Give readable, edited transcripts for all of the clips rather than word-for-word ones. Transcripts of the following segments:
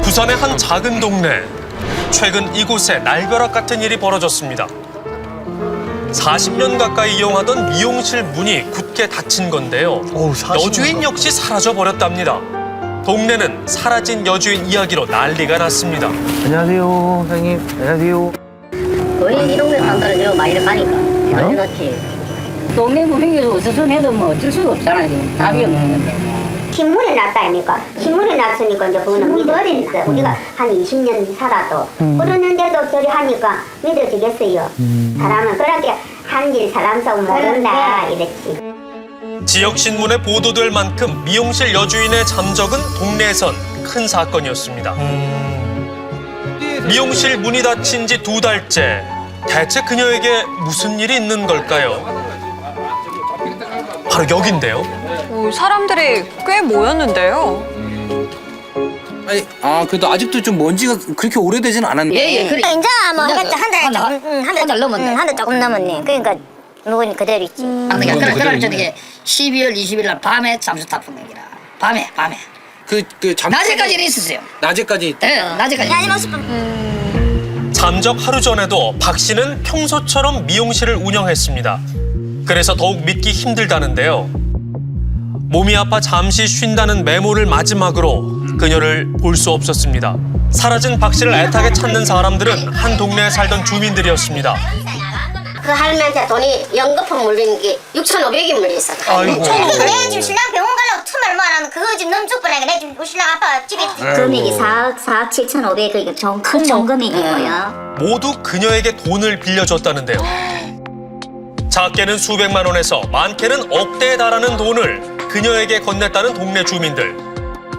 부산의 한 작은 동네. 최근 이곳에 날벼락 같은 일이 벌어졌습니다. 40년 가까이 이용하던 미용실 문이 굳게 닫힌 건데요. 여주인 역시 사라져 버렸답니다. 동네는 사라진 여주인 이야기로 난리가 났습니다. 안녕하세요, 사장님. 안녕하세요. 우리 이 동네 사람들은 저 많이 가니까 난리 났지. 동네 분위기에서 어수선해도 뭐 어쩔 수가 없잖아요. 지금 답이 없는 건데. 신문에 났다 아닙니까? 신문에 났으니까 이제 그거는 믿어버리니까 우리가 한 20년 살아도 그러는데도 저리 하니까 믿어지겠어요. 사람은 그렇게 한길 사람 속 모른다 이랬지. 지역 신문에 보도될 만큼 미용실 여주인의 잠적은 동네에선 큰 사건이었습니다. 미용실 문이 닫힌 지 2달째. 대체 그녀에게 무슨 일이 있는 걸까요? 바로 여긴데요. 사람들이 꽤 모였는데요. 아니, 그래도 아직도 좀 먼지가 그렇게 오래되진 않았는데. 예, 그래. 이제 뭐 한 달 넘었네. 한 달 조금 넘었네. 그러니까 누군 그대로 있지. 그럴 적에 12월 20일 날 밤에 잠수 타풍이라. 밤에. 낮에까지는 있었어요. 낮에까지. 네, 낮에까지. 잠적 하루 전에도 박 씨는 평소처럼 미용실을 운영했습니다. 그래서 더욱 믿기 힘들다는데요. 몸이 아파 잠시 쉰다는 메모를 마지막으로 그녀를 볼 수 없었습니다. 사라진 박 씨를 애타게 찾는 사람들은 한 동네에 살던 주민들이었습니다. 그 할머니한테 돈이 연거품 물린 게 6,500이 물렸어. 아이고. 내 지금 신랑 병원 가려고 틈을 말하는 그거 지금 넘줄 뻔하니까 내 지금 신랑 아빠 집에 금액이 4억 7,500 그러니까 큰 정금액이고요. 모두 그녀에게 돈을 빌려줬다는데요. 작게는 수백만 원에서 많게는 억대에 달하는 돈을 그녀에게 건넸다는 동네 주민들.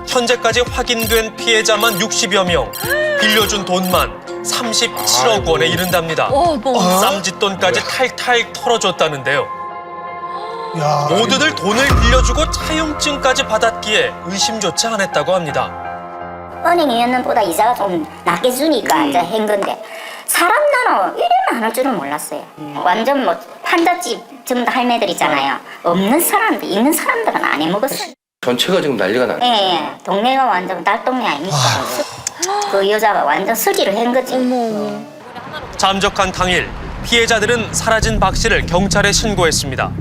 현재까지 확인된 피해자만 60여 명, 빌려준 돈만 37억 원에 이른답니다. 쌈짓돈까지 탈탈 털어줬다는데요. 모두들 돈을 빌려주고 차용증까지 받았기에 의심조차 안 했다고 합니다. 은행이었는보다 이자가 좀 낮게 주니까 이제 한 건데 사람 나눠 이래 많을 줄은 몰랐어요. 완전 뭐 판잣집 전부 다 할매들 있잖아요. 없는 사람들, 있는 사람들은 안 해먹었어요. 전체가 지금 난리가 나네. 예, 동네가 완전 딸동네 아닙니까? 그 여자가 완전 슬기를 한 거지. 잠적한 당일 피해자들은 사라진 박 씨를 경찰에 신고했습니다.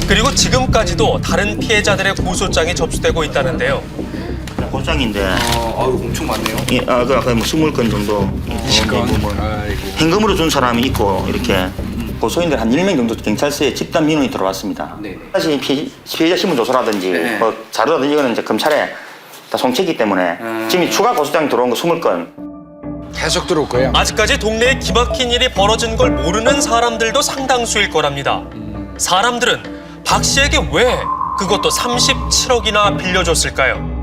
그리고 지금까지도 다른 피해자들의 고소장이 접수되고 있다는데요. 고장인데. 아유, 엄청 많네요. 예, 그 아까 뭐 20건 정도. 현금으로 준 사람이 있고 이렇게 고소인들 한 1명 정도 경찰서에 집단 민원이 들어왔습니다. 네. 사실 피해자 신문 조서라든지 네. 뭐 자료라든지 이거는 이제 검찰에 다 송치기 때문에 지금 추가 고소장이 들어온 거 20건. 계속 들어올 거예요. 아직까지 동네에 기막힌 일이 벌어진 걸 모르는 사람들도 상당수일 거랍니다. 사람들은 박 씨에게 왜 그것도 37억이나 빌려줬을까요?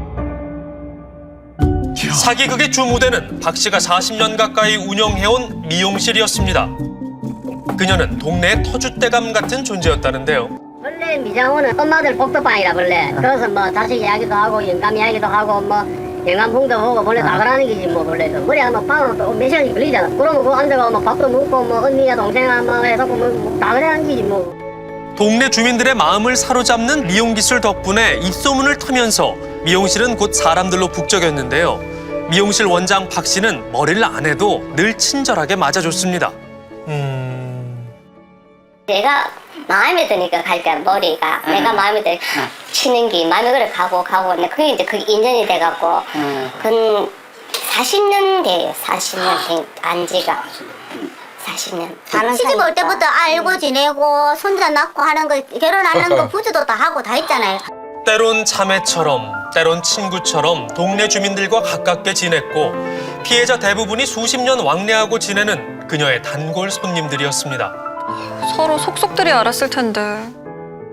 사기극의 주무대는 박 씨가 40년 가까이 운영해온 미용실이었습니다. 그녀는 동네의 터줏대감 같은 존재였다는데요. 원래 미장원은 엄마들 복덕방이라 원래. 그래서 뭐 자식 이야기도 하고 영감 이야기도 하고 뭐 영감풍도 보고 원래 다 그러는 게지 뭐 원래. 머리가 뭐 밥은 또몇 시간씩 걸리잖아. 그러면 그거 앉아가 뭐 밥도 먹고 뭐 언니야 동생아 뭐 해서 뭐다 그래는 게지 뭐. 동네 주민들의 마음을 사로잡는 미용 기술 덕분에 입소문을 타면서 미용실은 곧 사람들로 북적였는데요. 미용실 원장 박 씨는 머리를 안 해도 늘 친절하게 맞아줬습니다. 내가 마음에 드니까 갈 때 머리가 내가 마음에 들 치는 게 마음에 그래 가고 근데 그게 이제 그게 인연이 돼갖고 근 40년 돼요. 40년 된 안지가 40년. 시집 올 때부터 알고 지내고 손자 낳고 하는 거 결혼하는 거 부주도 다 하고 다 했잖아요. 때론 자매처럼, 때론 친구처럼 동네 주민들과 가깝게 지냈고 피해자 대부분이 수십 년 왕래하고 지내는 그녀의 단골 손님들이었습니다. 서로 속속들이 알았을 텐데.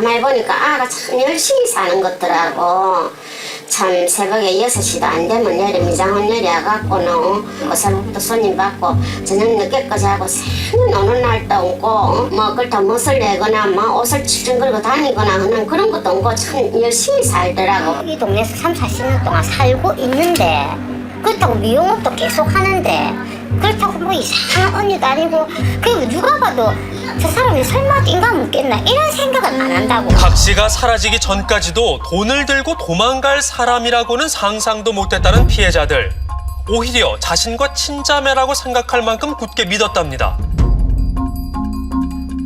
말 보니까 아가 참 열심히 사는 것더라고. 참 새벽에 6시도 안 되면 내려 미장원 내려갖고는 어설부터 손님 받고 저녁 늦게까지 하고 새는 오는 날도 없고 뭐 그렇다 멋을 내거나 뭐 옷을 칠렁거리고 다니거나 하는 그런 것도 없고 참 열심히 살더라고. 이 동네에서 30-40년 동안 살고 있는데 그렇다고 미용업도 계속 하는데 그렇다고 뭐 이상한 언니도 아니고 그리고 누가 봐도 저 사람이 설마 인간 묻겠나 이런 생각은 안 한다고. 박 씨가 사라지기 전까지도 돈을 들고 도망갈 사람이라고는 상상도 못했다는 피해자들. 오히려 자신과 친자매라고 생각할 만큼 굳게 믿었답니다.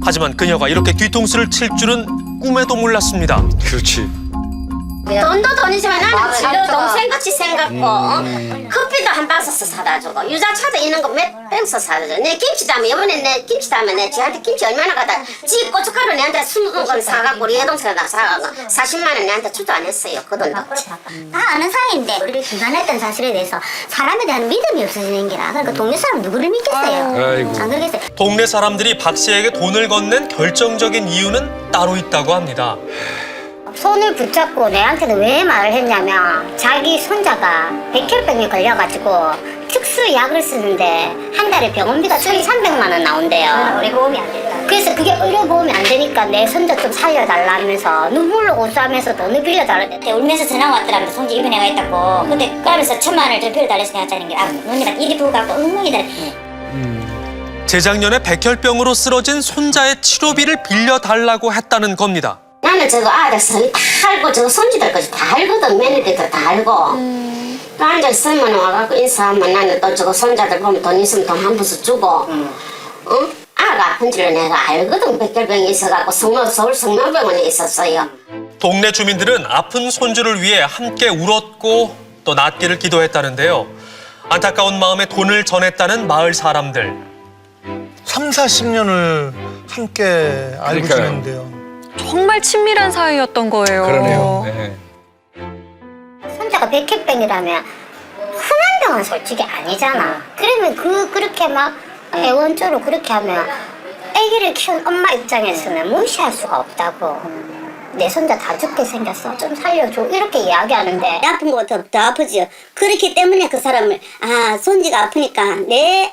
하지만 그녀가 이렇게 뒤통수를 칠 줄은 꿈에도 몰랐습니다. 그렇지. 돈도 돈이지만 나는 지금 동생같이 생각고 커피도 한 박스씩 사다 주고 유자차도 있는 거 몇 병씩 사다 줘. 내 김치 담으면 이번에 내 김치 담으면 내 지한테 김치 얼마나 갖다 지 고춧가루 내한테 20건 사갖고 우리 여동생에다 사갖고 40만 원 내한테 주도 안 했어요. 그 돈도. 다 아는 사이인데 우리를 기관했던 사실에 대해서 사람에 대한 믿음이 없어지는 게라. 그러니까 동네 사람 누구를 믿겠어요? 아이고. 안 그러겠어요? 동네 사람들이 박 씨에게 돈을 건넨 결정적인 이유는 따로 있다고 합니다. 손을 붙잡고 내한테는 왜 말을 했냐면 자기 손자가 백혈병에 걸려가지고 특수약을 쓰는데 한 달에 병원비가 1,300만 원 나온대요. 의료보험이 안 된다. 그래서 그게 의료보험이 안 되니까 내 손자 좀 살려달라면서 눈물로 고소하면서 돈을 빌려달라는데 울면서 전화 왔더라면서 손자 입원해가 있다고. 근데 그러면서 1,000만 원을 좀 빌려달래서 내가 짜는 게 누님한테 이리 부어갖고 엉망이더래. 재작년에 백혈병으로 쓰러진 손자의 치료비를 빌려달라고 했다는 겁니다. 나는 저거 아들 서리 다 알고 저거 손주들까지 다 알거든. 며느리들 다 알고. 앉아있으면 와갖고 인사하면 나는 또 저거 손자들 보면 돈 있으면 돈 한 푼씩 주고 아가 아픈 줄을 내가 알거든. 백혈병이 있어갖고 서울 성남병원에 있었어요. 동네 주민들은 아픈 손주를 위해 함께 울었고 또 낫기를 기도했다는데요. 안타까운 마음에 돈을 전했다는 마을 사람들. 3, 40년을 함께 알고 그러니까요. 지냈는데요. 정말 친밀한 사이였던 거예요. 그러네요. 네. 손자가 백혈병이라면 흔한 병은 솔직히 아니잖아. 그러면 그렇게 막 애원조로 그렇게 하면 아기를 키운 엄마 입장에서는 무시할 수가 없다고. 내 손자 다 죽게 생겼어. 좀 살려줘. 이렇게 이야기하는데 아픈 것보다 더 아프죠. 그렇기 때문에 그 사람을 손지가 아프니까 내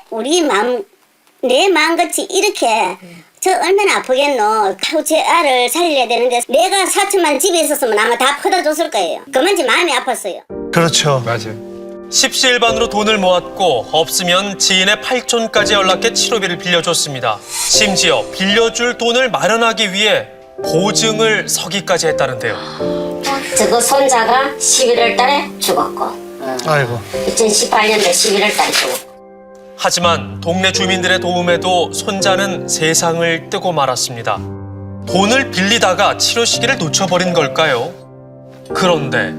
마음같이 이렇게 저 얼마나 아프겠노. 하고 제 알을 살려야 되는데 내가 4천만 원 집에 있었으면 아마 다 퍼다 줬을 거예요. 그만지 마음이 아팠어요. 그렇죠. 맞아요. 십시일반으로 돈을 모았고 없으면 지인의 팔촌까지 연락해 치료비를 빌려줬습니다. 심지어 빌려줄 돈을 마련하기 위해 보증을 서기까지 했다는데요. 저거 손자가 11월 달에 죽었고 아이고. 2018년도 11월 달에 죽었고 하지만 동네 주민들의 도움에도 손자는 세상을 뜨고 말았습니다. 돈을 빌리다가 치료 시기를 놓쳐버린 걸까요? 그런데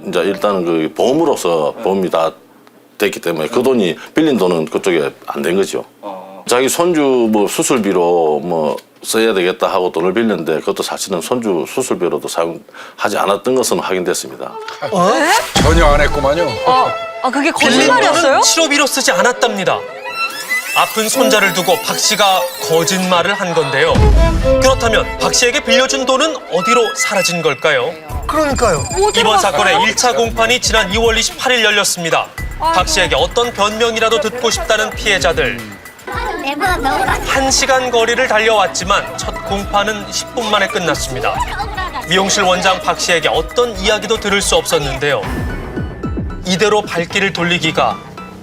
이제 일단은 그 보험으로서 보험이 다 됐기 때문에 그 돈이 빌린 돈은 그쪽에 안 된 거죠. 자기 손주 뭐 수술비로 뭐 써야 되겠다 하고 돈을 빌렸는데 그것도 사실은 손주 수술비로도 사용하지 않았던 것은 확인됐습니다. 전혀 안 했구만요. 그게 빌린 거짓말이었어요? 돈은 치료비로 쓰지 않았답니다. 아픈 손자를 두고 박 씨가 거짓말을 한 건데요. 그렇다면 박 씨에게 빌려준 돈은 어디로 사라진 걸까요? 그러니까요. 이번 사건의 1차 공판이 지난 2월 28일 열렸습니다. 박 씨에게 어떤 변명이라도 듣고 싶다는 피해자들. 1시간 거리를 달려왔지만 첫 공판은 10분 만에 끝났습니다. 미용실 원장 박 씨에게 어떤 이야기도 들을 수 없었는데요. 이대로 발길을 돌리기가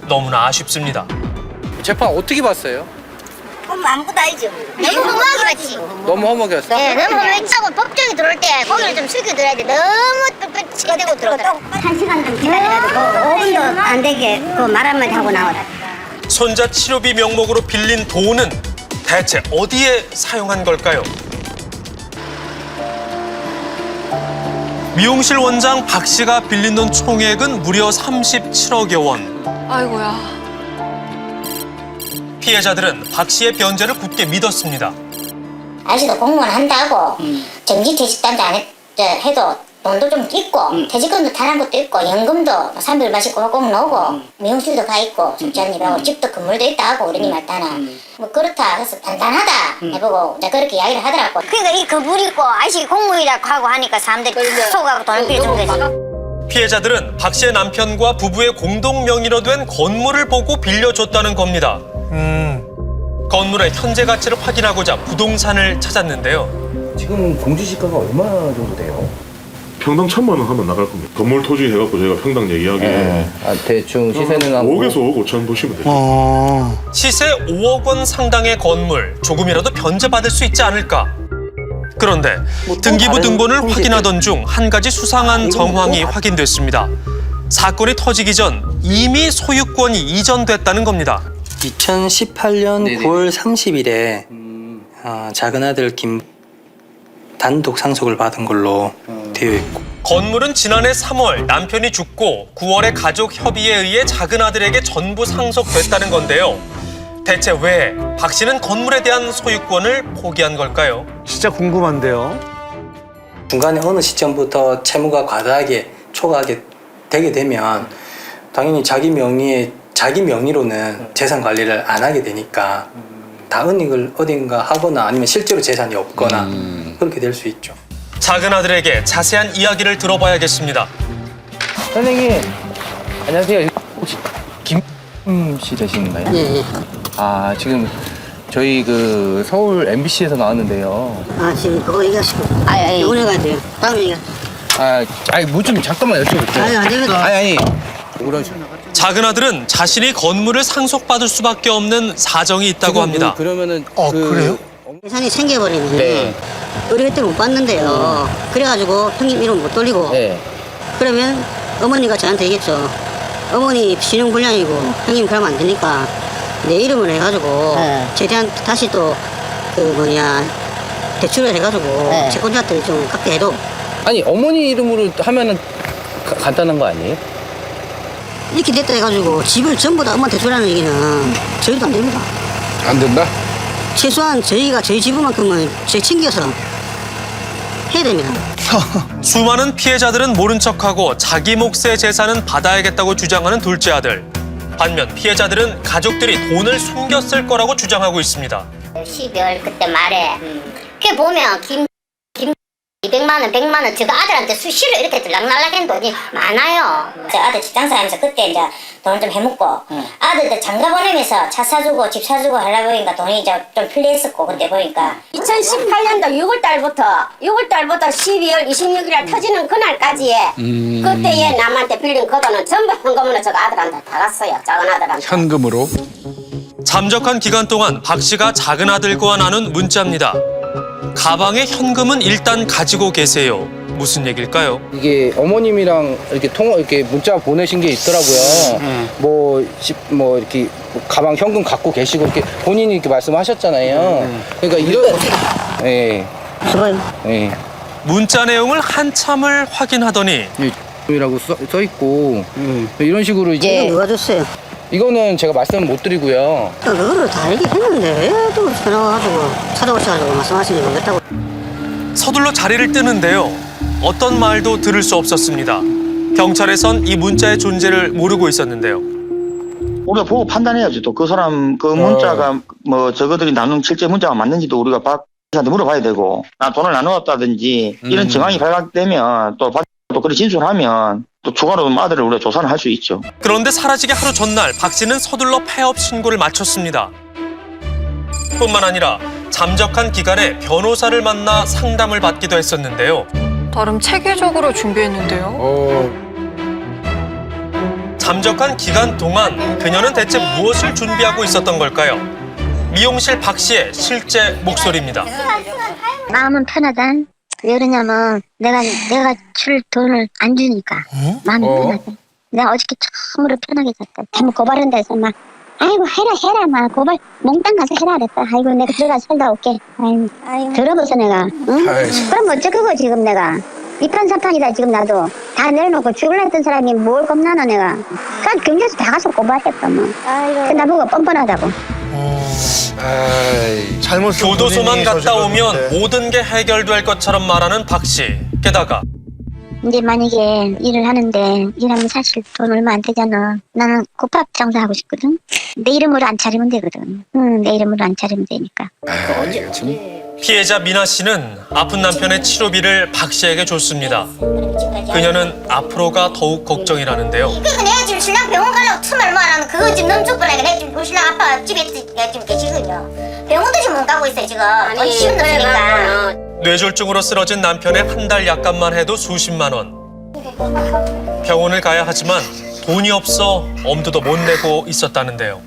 너무나 아쉽습니다. 재판 어떻게 봤어요? 아무것도 알죠. 너무 허무하게 봤지. 너무 허무하겠어? 네, 너무 허무했다고 법정에 들어올 때 고개를 좀 숙여 들어야 돼. 너무 뚝뚝치가 되고 들어오더라고. 1시간 좀 기다려가지고 5분도 안 되게 그 말 한마디 하고 나오더라. 손자 치료비 명목으로 빌린 돈은 대체 어디에 사용한 걸까요? 미용실 원장 박 씨가 빌린 돈 총액은 무려 37억여 원. 아이고야. 피해자들은 박 씨의 변제를 굳게 믿었습니다. 아저씨도 공무원 한다고 정기퇴직단도 안 해도 돈도 좀 있고 퇴직금도 타는 것도 있고 연금도 300을 마시고 꼭 나오고 미용실도 가 있고 숙자님하고 집도 건물도 있다 하고 우리 님 왔다나 뭐 그렇다 해서 단단하다 해보고 이제 그렇게 이야기를 하더라고. 그러니까 이 거물 있고 아저씨 공무원이라고 하고 하니까 사람들이 속하고 돈을 빌려준 거지. 피해자들은 박 씨의 남편과 부부의 공동 명의로 된 건물을 보고 빌려줬다는 겁니다. 건물의 현재 가치를 확인하고자 부동산을 찾았는데요. 지금 공시지가가 얼마 정도 돼요? 평당 1,000만 원 하면 나갈 겁니다. 건물 토지 해갖고 저희가 평당 얘기하기에 대충 시세는 한 5억에서 5억 5천 보시면 돼요. 시세 5억 원 상당의 건물, 조금이라도 변제받을 수 있지 않을까? 그런데 등기부 등본을 확인하던 중 한 가지 수상한 정황이 확인됐습니다. 사건이 터지기 전 이미 소유권이 이전됐다는 겁니다. 2018년 9월 30일에 작은 아들 김 단독 상속을 받은 걸로 되어 있고, 건물은 지난해 3월 남편이 죽고 9월에 가족 협의에 의해 작은 아들에게 전부 상속됐다는 건데요. 대체 왜 박 씨는 건물에 대한 소유권을 포기한 걸까요? 진짜 궁금한데요. 중간에 어느 시점부터 채무가 과다하게 초과하게 되게 되면 당연히 자기 명의로는 재산 관리를 안 하게 되니까 다은익을 어딘가 하거나 아니면 실제로 재산이 없거나 그렇게 될 수 있죠. 작은 아들에게 자세한 이야기를 들어봐야겠습니다. 선생님, 안녕하세요. 혹시 김 씨 되시는가요? 예. 아, 지금 저희 그 서울 MBC에서 나왔는데요. 아, 지금 그거 얘기하시고. 아니. 오늘 돼요. 다음 얘기. 아니, 뭐 좀 잠깐만 여쭤볼게요. 안 됩니다. 아니. 그러죠. 작은 아들은 자신이 건물을 상속받을 수밖에 없는 사정이 있다고 합니다. 그러면은 그래요? 재산이 생겨버리면 네. 우리 그때 못 받는데요. 그래가지고 형님 이름 못 돌리고 네. 그러면 어머니가 저한테 얘기했죠. 어머니 신용불량이고 형님 그러면 안 되니까 내 이름을 해가지고 최대한 다시 또 대출을 해가지고 채권자한테 좀 갚게 해도. 아니, 어머니 이름으로 하면은 간단한 거 아니에요? 이렇게 됐다 해가지고 집을 전부 다 엄마한테 주라는 얘기는 저희도 안 됩니다. 안 된다? 최소한 저희가 저희 집만큼은 저희 챙겨서 해야 됩니다. 수많은 피해자들은 모른 척하고 자기 몫의 재산은 받아야겠다고 주장하는 둘째 아들. 반면 피해자들은 가족들이 돈을 숨겼을 거라고 주장하고 있습니다. 12월 그때 말에 그게 보면 김 200만 원, 100만 원 저거 아들한테 수시로 이렇게 들락날락한 돈이 많아요. 저 아들 직장사 하면서 그때 이제 돈을 좀 해먹고 아들들 장가 보내면서 차 사주고 집 사주고 하려 보니까 돈이 이제 좀 필요했었고 그때 보니까 2018년도 6월달부터 12월 26일에 터지는 그날까지에 그때에 남한테 빌린 그 돈은 전부 현금으로 저거 아들한테 다 갔어요. 작은 아들한테. 현금으로? 잠적한 기간 동안 박 씨가 작은 아들과 나눈 문자입니다. 가방에 현금은 일단 가지고 계세요. 무슨 얘기일까요? 이게 어머님이랑 이렇게 문자 보내신 게 있더라고요. 뭐 이렇게 가방 현금 갖고 계시고 이렇게 본인이 이렇게 말씀하셨잖아요. 그러니까 이런 예. 예. 문자 내용을 한참을 확인하더니 이라고 써 있고 이런 식으로 이제 누가 줬어요? 이거는 제가 말씀을 못 드리고요. 그거를 다 얘기했는데 왜 또 전화 와가지고 찾아오셔가지고 말씀하시는지 모르겠다고. 서둘러 자리를 뜨는데요. 어떤 말도 들을 수 없었습니다. 경찰에선 이 문자의 존재를 모르고 있었는데요. 우리가 보고 판단해야지. 또 그 사람 그 문자가 뭐 저거들이 나눈 실제 문자가 맞는지도 우리가 박 씨한테 물어봐야 되고, 나 돈을 나누었다든지 이런 정황이 발각되면 또 그렇게 진술하면 또 추가로 아들을 우리가 조사를 할 수 있죠. 그런데 사라지기 하루 전날 박 씨는 서둘러 폐업 신고를 마쳤습니다. 뿐만 아니라 잠적한 기간에 변호사를 만나 상담을 받기도 했었는데요. 나름 체계적으로 준비했는데요. 잠적한 기간 동안 그녀는 대체 무엇을 준비하고 있었던 걸까요? 미용실 박 씨의 실제 목소리입니다. 마음은 편하다. 왜 그러냐면 내가 줄 돈을 안 주니까 마음이 편하다. 내가 어저께 처음으로 편하게 잤다. 한번 고발한다 해서 막 아이고 해라 막 고발 몽땅 가서 해라 그랬다. 아이고 내가 들어가 살다 올게. 아이고 들어보서 내가 응? 그럼 어쩌고 지금 내가 이판사판이다 지금 나도 다 내려놓고 죽을라 했던 사람이 뭘 겁나노 내가. 그냥 경찰서 다 가서 고발했다 뭐. 그 나보고 뻔뻔하다고. 잘못 교도소만 갔다 오면 모든 게 해결될 것처럼 말하는 박 씨. 게다가 이제 만약에 일을 하는데 일하면 사실 돈 얼마 안 되잖아. 나는 국밥 장사하고 싶거든. 내 이름으로 안 차리면 되거든. 내 이름으로 안 차리면 되니까. 피해자 미나 씨는 아픈 남편의 치료비를 박 씨에게 줬습니다. 그녀는 앞으로가 더욱 걱정이라는데요. 그러니까 내가 지금 신랑 병원 가려고 틈을 말하는 그거 지금 너무 쫓겨나니까 내가 지금 신랑 아빠 집에 지금 계시거든요. 병원도 지금 못 가고 있어요 지금. 아니, 시간 없으니까. 뇌졸중으로 쓰러진 남편의 한 달 약값만 해도 수십만 원. 병원을 가야 하지만 돈이 없어 엄두도 못 내고 있었다는데요.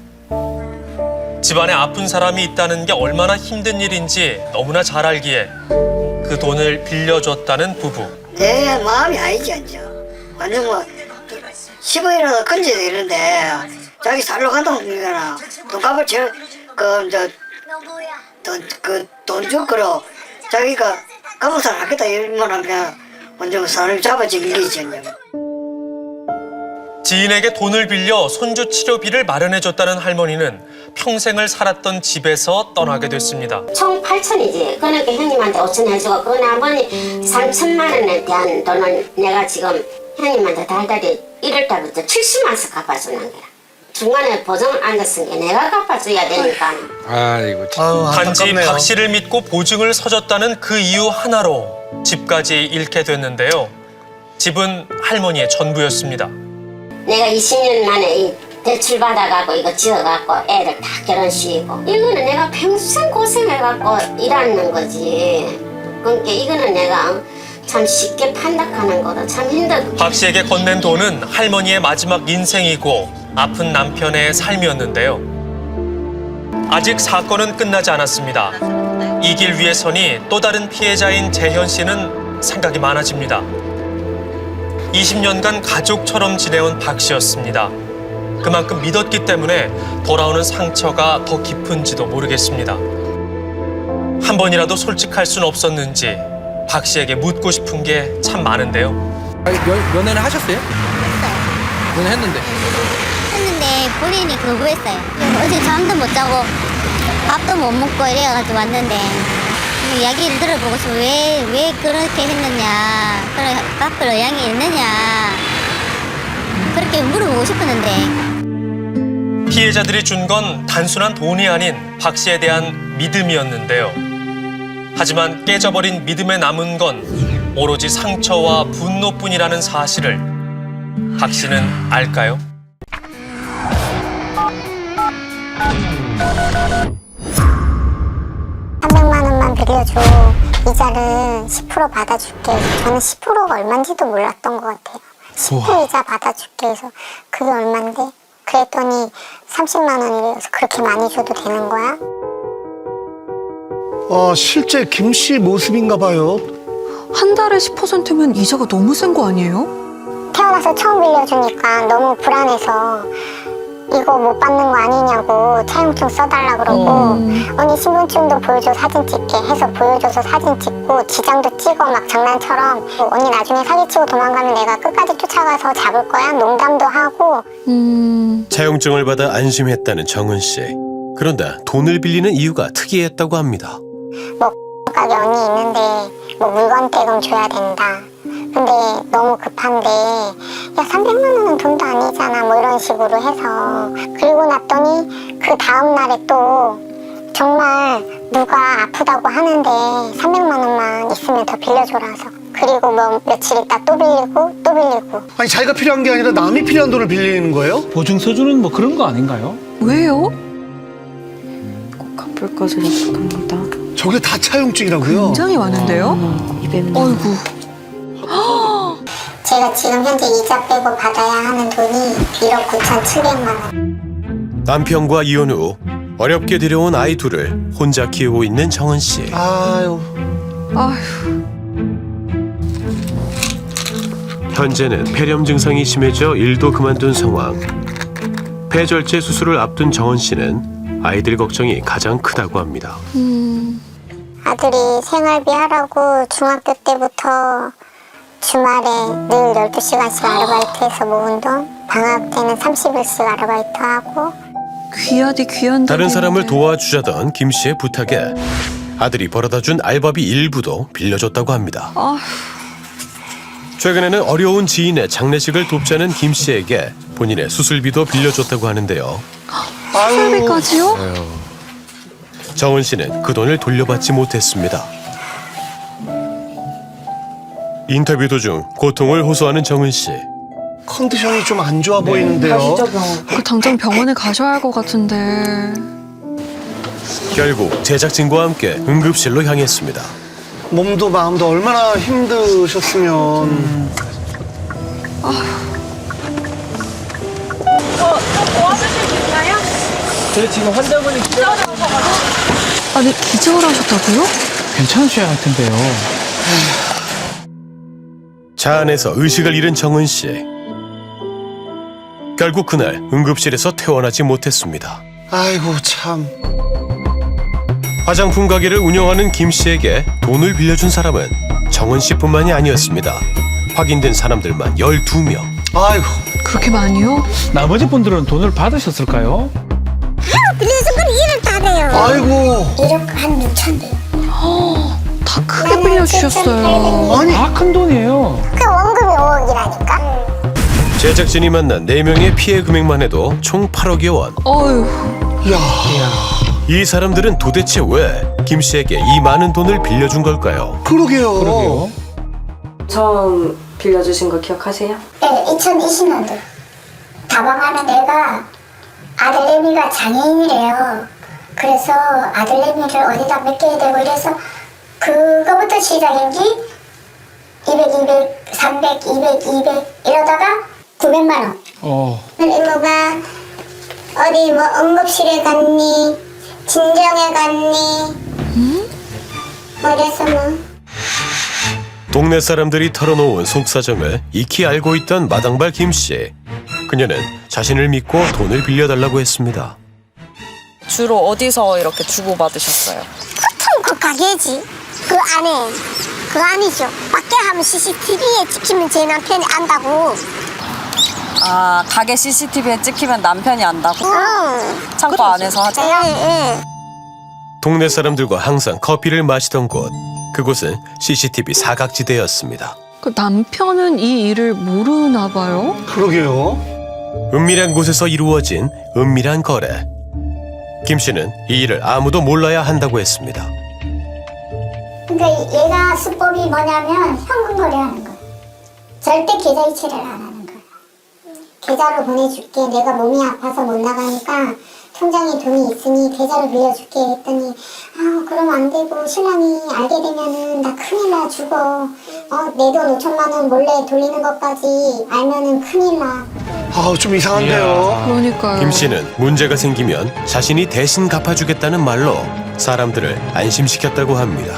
집안에 아픈 사람이 있다는 게 얼마나 힘든 일인지 너무나 잘 알기에 그 돈을 빌려줬다는 부부. 내 마음이 아니지 않죠. 완전 뭐 10원이라도 건져야 되는데 자기 살러 간다고 그러잖아. 돈값을 제일 돈 줄거로 자기가 감옥살 하겠다 이러면 그냥 먼저 사람이 잡아지긴 거지. 지인에게 돈을 빌려 손주 치료비를 마련해줬다는 할머니는 평생을 살았던 집에서 떠나게 됐습니다. 총 8천이지. 그러니까 형님한테 5천 해주고 그 나머지 3천만 원에 대한 돈을 내가 지금 형님한테 달달이 1월 달부터 70만 원씩 갚아주는 거야. 중간에 보증을 안겼은 게 내가 갚아줘야 되니까. 아이고 단지 박 씨를 믿고 보증을 서줬다는 그 이유 하나로 집까지 잃게 됐는데요. 집은 할머니의 전부였습니다. 내가 20년 만에 이 대출 받아갖고 이거 지어갖고 애들 다 결혼시키고 이거는 내가 평생 고생해갖고 일하는 거지. 그러니까 이거는 내가 참 쉽게 판단하는 거다. 참 힘들고. 박 씨에게 건넨 돈은 할머니의 마지막 인생이고 아픈 남편의 삶이었는데요. 아직 사건은 끝나지 않았습니다. 이 길 위에 서니 또 다른 피해자인 재현 씨는 생각이 많아집니다. 20년간 가족처럼 지내온 박 씨였습니다. 그만큼 믿었기 때문에 돌아오는 상처가 더 깊은지도 모르겠습니다. 한 번이라도 솔직할 순 없었는지 박 씨에게 묻고 싶은 게 참 많은데요. 연애는 하셨어요? 연애했는데. 했는데 본인이 거부했어요. 어제 잠도 못 자고 밥도 못 먹고 이래가지고 왔는데 이야기를 들어보고서 왜 그렇게 했느냐, 바쁠 의향이 있느냐 그렇게 물어보고 싶었는데. 피해자들이 준 건 단순한 돈이 아닌 박 씨에 대한 믿음이었는데요. 하지만 깨져버린 믿음에 남은 건 오로지 상처와 분노뿐이라는 사실을 박 씨는 알까요? 빌려줘. 이자를 10% 받아줄게. 저는 10%가 얼마인지도 몰랐던 것 같아요. 10% 이자 받아줄게 해서 그게 얼만데? 그랬더니 30만 원이래서 그렇게 많이 줘도 되는 거야? 실제 김 씨 모습인가 봐요. 한 달에 10%면 이자가 너무 센 거 아니에요? 태어나서 처음 빌려주니까 너무 불안해서 이거 못 받는 거 아니냐고 차용증 써달라 그러고 언니 신분증도 보여줘 사진 찍게 해서 보여줘서 사진 찍고 지장도 찍어 막 장난처럼 언니 나중에 사기치고 도망가면 내가 끝까지 쫓아가서 잡을 거야 농담도 하고. 차용증을 받아 안심했다는 정은 씨. 그런데 돈을 빌리는 이유가 특이했다고 합니다. 뭐 가게 언니 있는데 뭐 물건 대금 줘야 된다. 근데 너무 급한데 야 300만 원은 돈도 아니잖아 뭐 이런 식으로 해서 그리고 났더니 그 다음 날에 또 정말 누가 아프다고 하는데 300만 원만 있으면 더 빌려줘라서 그리고 뭐 며칠 있다 또 빌리고 아니 자기가 필요한 게 아니라 남이 필요한 돈을 빌리는 거예요? 보증 서주는 뭐 그런 거 아닌가요? 왜요? 꼭 갚을 것을 약속합니다. 저게 다 차용증이라고요? 굉장히 많은데요? 200만 원. 어이구. 제가 지금 현재 이자 빼고 받아야 하는 돈이 1억 9,700만 원. 남편과 이혼 후 어렵게 들여온 아이 둘을 혼자 키우고 있는 정은 씨. 아유. 현재는 폐렴 증상이 심해져 일도 그만둔 상황. 폐절제 수술을 앞둔 정은 씨는 아이들 걱정이 가장 크다고 합니다. 아들이 생활비 하라고 중학교 때부터 주말에 늘 12시간씩 아르바이트해서 모은 돈, 방학 때는 30일씩 아르바이트하고. 귀하디 귀한 다른 사람을 도와주자던 김 씨의 부탁에 아들이 벌어다준 알바비 일부도 빌려줬다고 합니다. 최근에는 어려운 지인의 장례식을 돕자는 김 씨에게 본인의 수술비도 빌려줬다고 하는데요. 수술비까지요? 정은 씨는 그 돈을 돌려받지 못했습니다. 인터뷰 도중 고통을 호소하는 정은 씨. 컨디션이 좀 안 좋아 보이는데요. 당장 병원에 가셔야 할 것 같은데. 결국 제작진과 함께 응급실로 향했습니다. 몸도 마음도 얼마나 힘드셨으면. 도와주실 수 있나요? 저희 지금 환자분이 아니 기절하셨다고요? 괜찮으셔야 할 텐데요. 차 안에서 의식을 잃은 정은 씨. 결국 그날 응급실에서 퇴원하지 못했습니다. 아이고 참. 화장품 가게를 운영하는 김 씨에게 돈을 빌려준 사람은 정은 씨뿐만이 아니었습니다. 확인된 사람들만 12명. 아이고. 그렇게 많이요? 나머지 분들은 돈을 받으셨을까요? 빌려준 건 일을 다 돼요. 아이고. 1억 한 6천 돼요. 다 크게 빌려주셨어요. 아니. 다 큰 돈이에요. 그 원금이 5억이라니까. 제작진이 만난 4명의 피해 금액만 해도 총 8억여 원. 어휴. 야. 이 사람들은 도대체 왜 김 씨에게 이 많은 돈을 빌려준 걸까요? 그러게요. 처음 빌려주신 거 기억하세요? 네, 2020년도. 다방하는 애가 아들내미가 장애인이래요. 그래서 아들내미를 어디다 맡겨야 되고 이래서 그거부터 시작인 게 200, 200, 300, 200, 200 이러다가 900만 원. 이모가 어디 뭐 응급실에 갔니? 진정에 갔니? 어디서 뭐. 동네 사람들이 털어놓은 속사정을 익히 알고 있던 마당발 김 씨. 그녀는 자신을 믿고 돈을 빌려달라고 했습니다. 주로 어디서 이렇게 주고받으셨어요? 보통 그 가게지. 그 안에. 그 안이죠. 밖에 하면 CCTV에 찍히면 제 남편이 안다고. 아, 가게 CCTV에 찍히면 남편이 안다고? 창고 안에서 하죠? 네. 동네 사람들과 항상 커피를 마시던 곳. 그곳은 CCTV 사각지대였습니다. 그 남편은 이 일을 모르나 봐요? 그러게요. 은밀한 곳에서 이루어진 은밀한 거래. 김 씨는 이 일을 아무도 몰라야 한다고 했습니다. 그러니까 얘가 수법이 뭐냐면 현금 거래하는 거야. 절대 계좌 이체를 안 하는 거야. 계좌로 보내줄게. 내가 몸이 아파서 못 나가니까 통장에 돈이 있으니 계좌로 빌려줄게 했더니 그럼 안 되고 신랑이 알게 되면은 나 큰일 나 죽어. 내 돈 5천만 원 몰래 돌리는 것까지 알면은 큰일 나. 좀 이상한데요. 그러니까요. 김 씨는 문제가 생기면 자신이 대신 갚아주겠다는 말로 사람들을 안심시켰다고 합니다.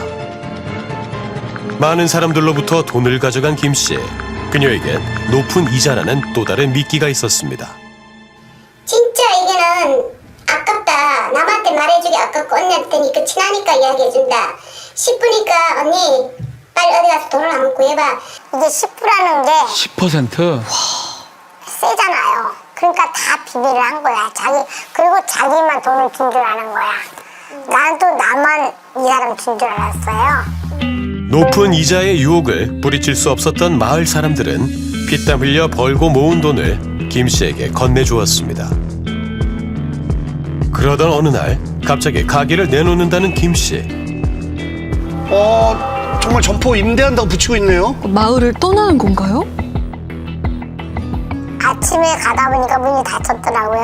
많은 사람들로부터 돈을 가져간 김 씨. 그녀에겐 높은 이자라는 또 다른 미끼가 있었습니다. 진짜 이게는 아깝다. 남한테 말해주기 아깝고 언니한테 그 친하니까 이야기해준다. 10부니까 언니 빨리 어디 가서 돈을 한번 구해봐. 이게 10부라는 게 10%? 세잖아요. 그러니까 다 비밀을 한 거야. 그리고 자기만 돈을 준 줄 아는 거야. 난 또 나만 이 사람 준 줄 알았어요. 높은 이자의 유혹을 뿌리칠 수 없었던 마을 사람들은 피땀 흘려 벌고 모은 돈을 김 씨에게 건네주었습니다. 그러던 어느 날 갑자기 가게를 내놓는다는 김 씨. 정말 점포 임대한다고 붙이고 있네요. 마을을 떠나는 건가요? 아침에 가다 보니까 문이 닫혔더라고요.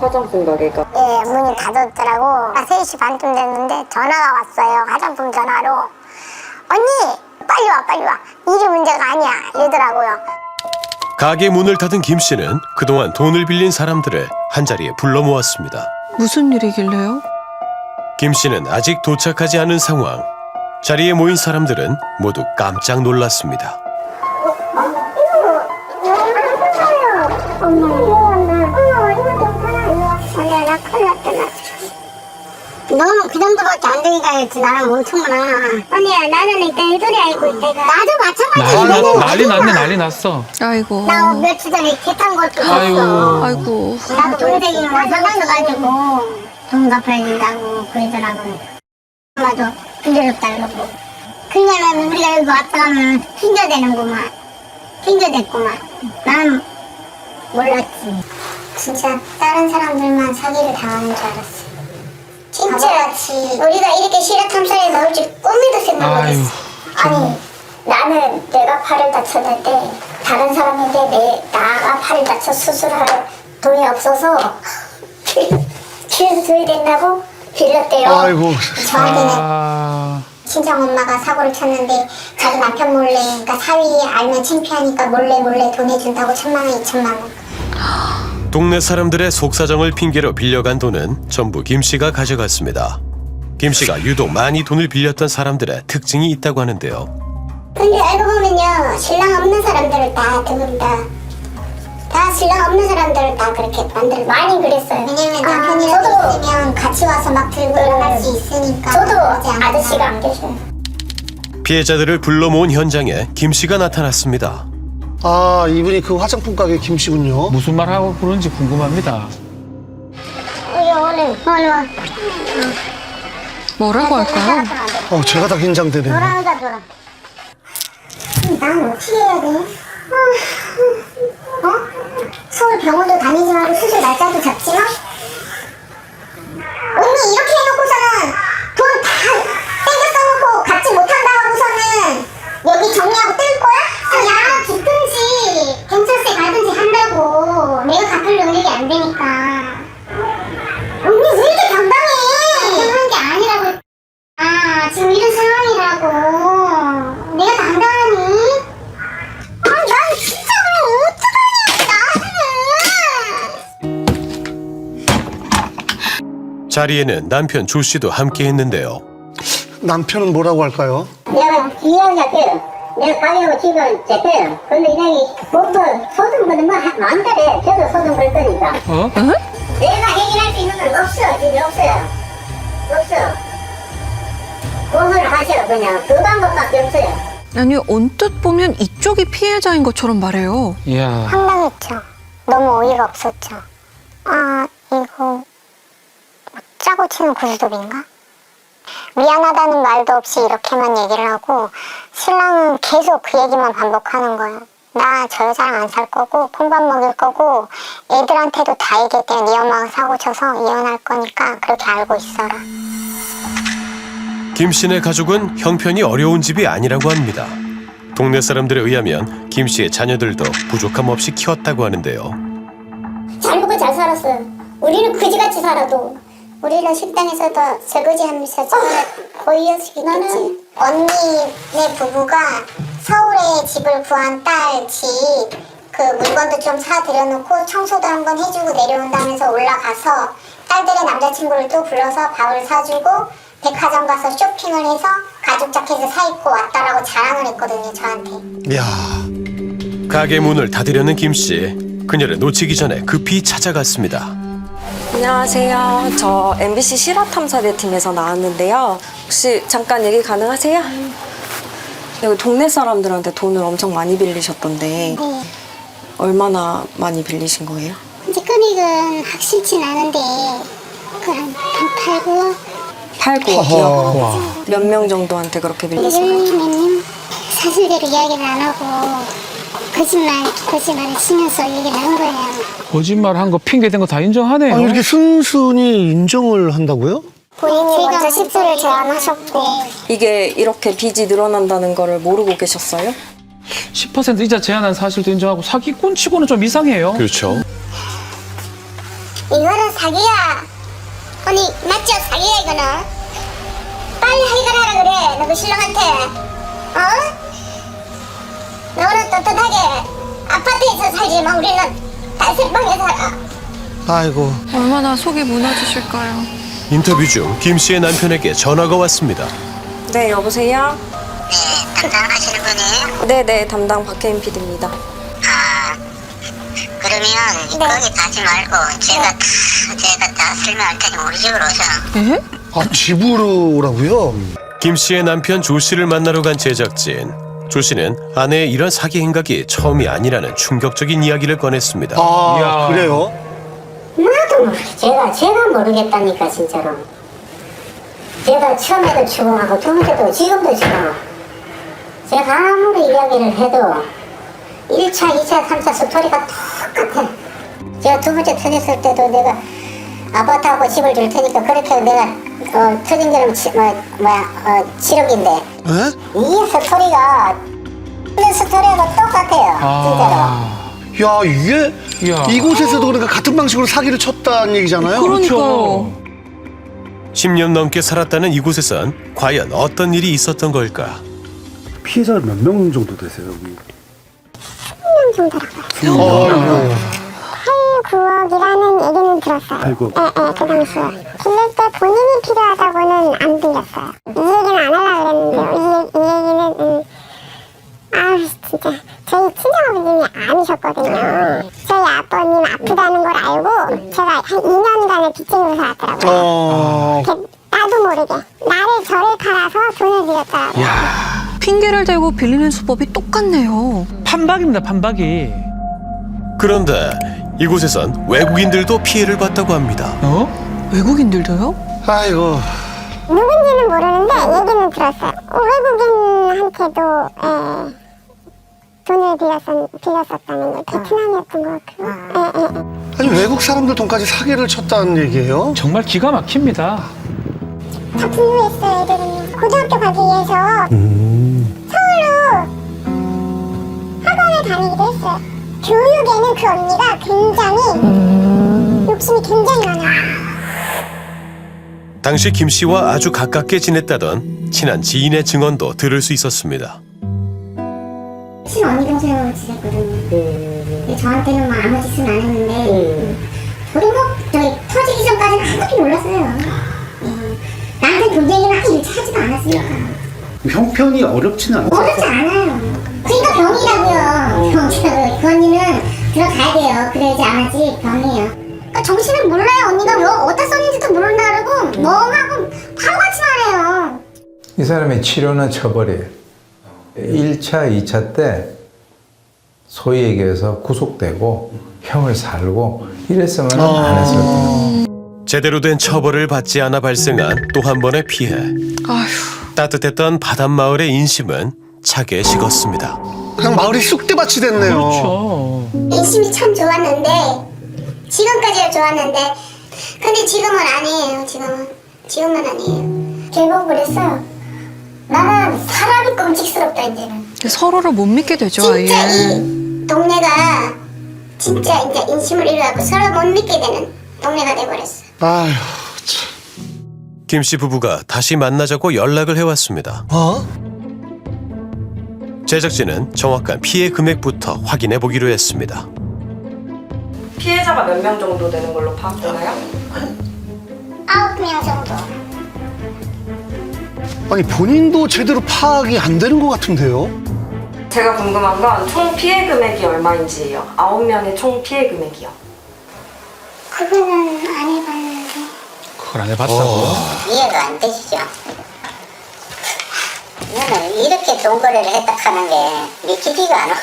화장품 가게가? 예, 문이 닫혔더라고. 3시 반쯤 됐는데 전화가 왔어요. 화장품 전화로. 언니 빨리 와 빨리 와. 일이 문제가 아니야 이러더라고요. 가게 문을 닫은 김 씨는 그동안 돈을 빌린 사람들을 한자리에 불러 모았습니다. 무슨 일이길래요? 김 씨는 아직 도착하지 않은 상황. 자리에 모인 사람들은 모두 깜짝 놀랐습니다. 나 큰일 났다. 너는 그 정도밖에 안 되니까 나랑 멍청구나. 언니야 나는 일단 일돌이 알고 있다. 나도 마찬가지야. 난리 났네, 난리 났어. 아이고. 나 며칠 전에 개 탄 것도 아이고. 있어. 아이고. 나도 동생이 화장도 가지고 돈 갚아야 된다고 그러더라고. 엄마도 빌려줬다 그러고. 그러면 우리가 여기 왔다 가면 핑계대는구만. 핑계댔구만. 난 몰랐지. 진짜 다른 사람들만 사기를 당하는 줄 알았어. 진짜 우리가 이렇게 실화 탐사에 나올 줄 꿈에도 생각 못했어. 아니 나는 내가 팔을 다쳤는데 다른 사람인데 나가 팔을 다쳐 수술할 돈이 없어서 그래서 줘야 된다고 빌렸대요. 아이고. 저한테는 친정 엄마가 사고를 쳤는데 자기 남편 몰래, 그러니까 사위 알면 창피하니까 몰래 돈 해준다고 1,000만 원, 2,000만 원. 동네 사람들의 속사정을 핑계로 빌려간 돈은 전부 김 씨가 가져갔습니다. 김 씨가 유독 많이 돈을 빌렸던 사람들의 특징이 있다고 하는데요. 근데 알고 보면요 신랑 없는 사람들을 다 다 신랑 없는 사람들 다 그렇게 만들어 많이 그랬어요. 왜냐면 남편이랑 있으면 같이 와서 막 들고 일어날 수 있으니까. 저도 아저씨가 안 계셔요. 피해자들을 불러 모은 현장에 김 씨가 나타났습니다. 아, 이분이 그 화장품 가게 김 씨군요. 무슨 말 하고 그런지 궁금합니다. 얼른 와. 뭐라고 할까요? 제가 다 긴장되네요. 돌아오자 돌아. 난 어떻게 해야 돼? 서울 병원도 다니지 말고 수술 날짜도 잡지 마? 언니 이렇게 해놓고서는 돈 다 땡겨 써놓고 갚지 못한다 하고서는 여기 정리하고 뜰 거야? 야 죽든지 경찰서에 가든지 한다고. 내가 갚을 능력이 안 되니까. 언니 왜 이렇게 당당해? 당당한 게 아니라고. 지금 이런 상황이라고. 내가 당당하니? 난 진짜 자리에는 남편 조 씨도 함께 했는데요. 남편은 뭐라고 할까요? 내가 이야기할게요. 내가 가게하고 집을 제때요. 근데 이야기 뭐또 소송 거는 뭐 마음대로 저도 소송 걸 거니까. 내가 해결할 수 있는 건 없어. 집에 없어요. 없어. 고소를 하셔 그냥. 그 방법밖에 없어요. 아니, 언뜻 보면 이쪽이 피해자인 것처럼 말해요. 이야. 황당했죠. 너무 어이가 없었죠. 이거 짜고 치는 고스톱인가? 미안하다는 말도 없이 이렇게만 얘기를 하고 신랑은 계속 그 얘기만 반복하는 거예요. 나 저 여자랑 안 살 거고 콩밥 먹일 거고 애들한테도 다 얘기했대. 네 엄마가 사고 쳐서 이혼할 거니까 그렇게 알고 있어라. 김 씨네 가족은 형편이 어려운 집이 아니라고 합니다. 동네 사람들에 의하면 김 씨의 자녀들도 부족함 없이 키웠다고 하는데요. 잘 먹고 잘 살았어요. 우리는 그지같이 살아도 우리는 식당에서도 설거지하면서 보이었겠지. 언니네 부부가 서울에 집을 구한 딸 집 그 물건도 좀 사들여놓고 청소도 한번 해주고 내려온다면서 올라가서 딸들의 남자친구를 또 불러서 밥을 사주고 백화점 가서 쇼핑을 해서 가죽 자켓을 사입고 왔다라고 자랑을 했거든요, 저한테. 이야. 가게 문을 닫으려는 김 씨. 그녀를 놓치기 전에 급히 찾아갔습니다. 안녕하세요. 저 MBC 실화탐사대팀에서 나왔는데요. 혹시 잠깐 얘기 가능하세요? 여기 동네 사람들한테 돈을 엄청 많이 빌리셨던데 네. 얼마나 많이 빌리신 거예요? 이제 금액은 확실치 않은데 한 8, 8,9억이요? 몇 명 정도한테 그렇게 빌리신 거예요? 님 사실대로 이야기를 안 하고 거짓말을 치면서 얘기를 한 거예요. 거짓말 한 거 핑계 댄 거 다 인정하네요. 이렇게 순순히 인정을 한다고요? 본인이 먼저 10조를 제안하셨고 이게 이렇게 빚이 늘어난다는 거를 모르고 계셨어요? 10% 이자 제한한 사실도 인정하고 사기꾼 치고는 좀 이상해요. 그렇죠. 이거는 사기야. 언니 맞죠? 사기야 이거는. 빨리 해결하라 그래. 너 그 신랑한테. 너는 떳떳하게 아파트에서 살지만 우리는 단칸방에 살아. 아이고. 얼마나 속이 무너지실까요? 인터뷰 중 김 씨의 남편에게 전화가 왔습니다. 네, 여보세요? 네, 담당하시는 분이에요? 네네, 담당 박혜인 PD입니다. 그러면 거기 가지 말고 제가 다 설명할 테니 우리 집으로 오셔. 집으로 오라고요? 김 씨의 남편 조 씨를 만나러 간 제작진. 조 씨는 아내의 이런 사기 행각이 처음이 아니라는 충격적인 이야기를 꺼냈습니다. 그래요? 나도 모르겠어. 제가 모르겠다니까 진짜로. 제가 처음에도 추궁하고 두 번째도 지금도 추궁하고. 제가 아무리 이야기를 해도 1차, 2차, 3차 스토리가 똑같아. 제가 두 번째 터졌을 때도 내가 아파트하고 집을 줄 테니까 그렇게 내가 터진 게는 7억인데 이 스토리가 똑같아요. 진짜로. 야, 이게 이곳에서도 그러니까 같은 방식으로 사기를 쳤다는 얘기잖아요. 그러니까요. 10년 넘게 살았다는 이곳에선 과연 어떤 일이 있었던 걸까? 피해자가 몇 명 정도 되세요, 여기? 10명 정도라고요. 8, 9억이라는 얘기는 들었어요. 8, 9억. 그 당시에. 빌릴 때 본인이 필요하다고는 안 빌렸어요. 이 얘기는 안 하려고 그랬는데요. 이 얘기는 진짜 저희 친정아버님이 아니셨거든요. 저희 아버님 아프다는 걸 알고 제가 한 2년간을 빚쟁이로 살았더라고요. 나도 모르게 나를 저를 팔아서 돈을 빌렸더라고요. 핑계를 대고 빌리는 수법이 똑같네요. 판박입니다, 판박이. 그런데 이곳에선 외국인들도 피해를 봤다고 합니다. 외국인들도요? 아이고. 누군지는 모르는데 얘기는 들었어요. 외국인한테도 돈을 빌렸었다는 거. 베트남이었던 것 같고요. 아니 외국 사람들 돈까지 사기를 쳤다는 얘기예요? 정말 기가 막힙니다. 다 분노했어요, 애들은요. 고등학교 가기 위해서 서울로 학원을 다니기도 했어요. 교육에는 그 언니가 굉장히 욕심이 굉장히 많아요. 당시 김 씨와 아주 가깝게 지냈다던 친한 지인의 증언도 들을 수 있었습니다. 친언니 동생으로 지냈거든요. 근데 저한테는 뭐 아무 짓은 안 했는데 우리 뭐 저희 터지기 전까지는 아무것도 몰랐어요. 나한테 돈 얘기는 하기 일치하지도 않았으니까. 형편이 어렵지는 않아요? 어렵지 않아요. 그러니까 병이라고요. 병이라고요. 그 언니는 들어가야 돼요. 그래야지 안 하지. 병이에요. 그러니까 정신을 몰라요. 언니가 뭐 어디다 썼는지도 모른다 그러고 멍하고 바보같이 말해요. 이 사람의 치료는 처벌이에요. 1차, 2차 때 소위 얘기해서 구속되고 형을 살고 이랬으면 안 했을 거예요. 제대로 된 처벌을 받지 않아 발생한 또 한 번의 피해. 따뜻했던 바닷마을의 인심은 차게 식었습니다. 그냥 마을이 쑥대밭이 됐네요. 그렇죠. 인심이 참 좋았는데 지금까지야 좋았는데 근데 지금은 아니에요. 지금은 아니에요. 결국 그랬어요. 나는 사람이 끔찍스럽다 이제는. 서로를 못 믿게 되죠, 아예. 진짜 이 동네가 진짜 이제 인심을 잃어갖고 서로 못 믿게 되는 동네가 돼버렸어. 아휴. 김 씨 부부가 다시 만나자고 연락을 해왔습니다. 제작진은 정확한 피해 금액부터 확인해 보기로 했습니다. 피해자가 몇 명 정도 되는 걸로 파악되나요? 9명 정도. 아니 본인도 제대로 파악이 안 되는 것 같은데요? 제가 궁금한 건 총 피해 금액이 얼마인지예요. 9명의 총 피해 금액이요. 그거는 안 해봤는데. 그걸 안 해봤다고요? 이해가 안 되시죠? 이거는 이렇게 돈 거래를 했다 하는 게 믿기지가 않아.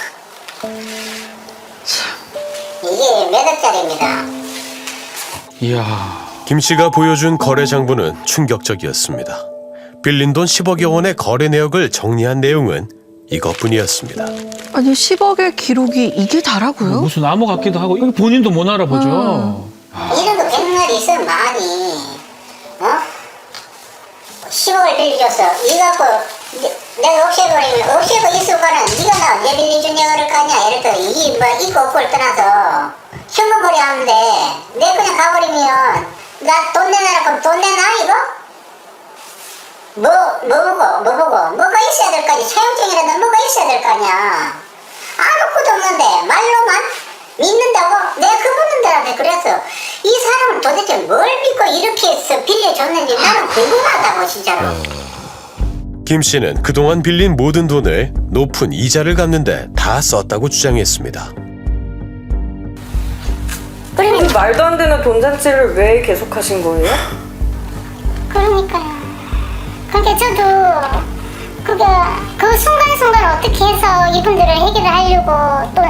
이게 몇 억짜리입니다. 이야. 김 씨가 보여준 거래 장부는 충격적이었습니다. 빌린 돈 10억여 원의 거래 내역을 정리한 내용은 이것뿐이었습니다. 아니 10억의 기록이 이게 다라고요? 무슨 암호 같기도 하고 이거 본인도 못 알아보죠. 이런 거 백날이 있어 많이. 10억을 빌려줘서 이거 갖고 내가 없애버리면 없애고 있을 거는 네가 나 언제 빌려준 내가 까냐 이럴 때 이게 뭐 있고 없고를 떠나서 현금거래 하는데 내 그냥 가버리면 나 돈 내놔라 그럼 돈 내놔 이거? 뭐 보고 뭐가 있어야 될 거 아니야. 사용증이라도 뭐가 있어야 될 거 아니야. 아무것도 없는데 말로만 믿는다고 내가 그분들한테 그래서 이 사람은 도대체 뭘 믿고 이렇게 해서 빌려줬는지 나는 궁금하다고 진짜로. 김 씨는 그동안 빌린 모든 돈을 높은 이자를 갚는데 다 썼다고 주장했습니다. 그럼 말도 안 되는 돈잔치를 왜 계속하신 거예요? 그러니까요. 그러니까 저도 그 순간순간 어떻게 해서 이분들을 해결을 하려고 또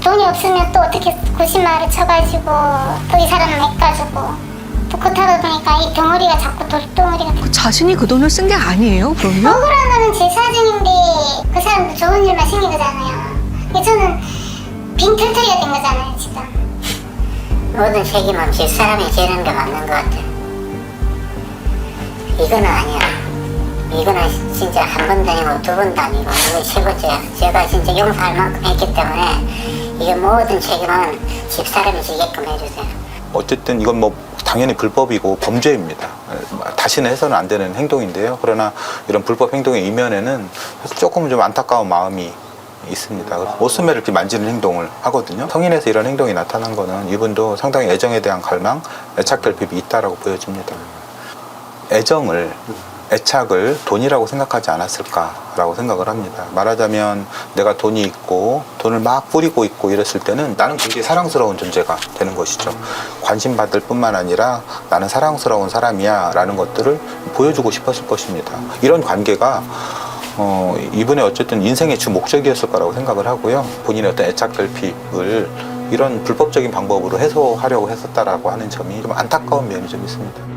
돈이 없으면 또 어떻게 고심말을 쳐가지고 또 이 사람을 해가지고 또 그러다 보니까 이 덩어리가 자꾸 돌덩어리가 자신이 그 돈을 쓴 게 아니에요, 그러면? 억울한 거는 제 사정인데 그 사람도 좋은 일만 생긴 거잖아요. 근데 저는 빈털터리가 된 거잖아요, 진짜. 모든 책임은 뒷사람이 지는 게 맞는 것 같아. 이거는 아니야. 이거는 진짜 한 번도 아니고 두 번도 아니고 이거 세 번째야. 제가 진짜 용서할 만큼 했기 때문에 이게 모든 책임은 집사람이 지게끔 해주세요. 어쨌든 이건 뭐 당연히 불법이고 범죄입니다. 다시는 해서는 안 되는 행동인데요. 그러나 이런 불법 행동의 이면에는 조금 좀 안타까운 마음이 있습니다. 옷소매를 이렇게 만지는 행동을 하거든요. 성인에서 이런 행동이 나타난 거는 이분도 상당히 애정에 대한 갈망, 애착 결핍이 있다라고 보여집니다. 애착을 돈이라고 생각하지 않았을까라고 생각을 합니다. 말하자면 내가 돈이 있고 돈을 막 뿌리고 있고 이랬을 때는 나는 굉장히 사랑스러운 존재가 되는 것이죠. 관심받을 뿐만 아니라 나는 사랑스러운 사람이야 라는 것들을 보여주고 싶었을 것입니다. 이런 관계가 이분의 어쨌든 인생의 주 목적이었을 거라고 생각을 하고요. 본인의 어떤 애착 결핍을 이런 불법적인 방법으로 해소하려고 했었다라고 하는 점이 좀 안타까운 면이 좀 있습니다.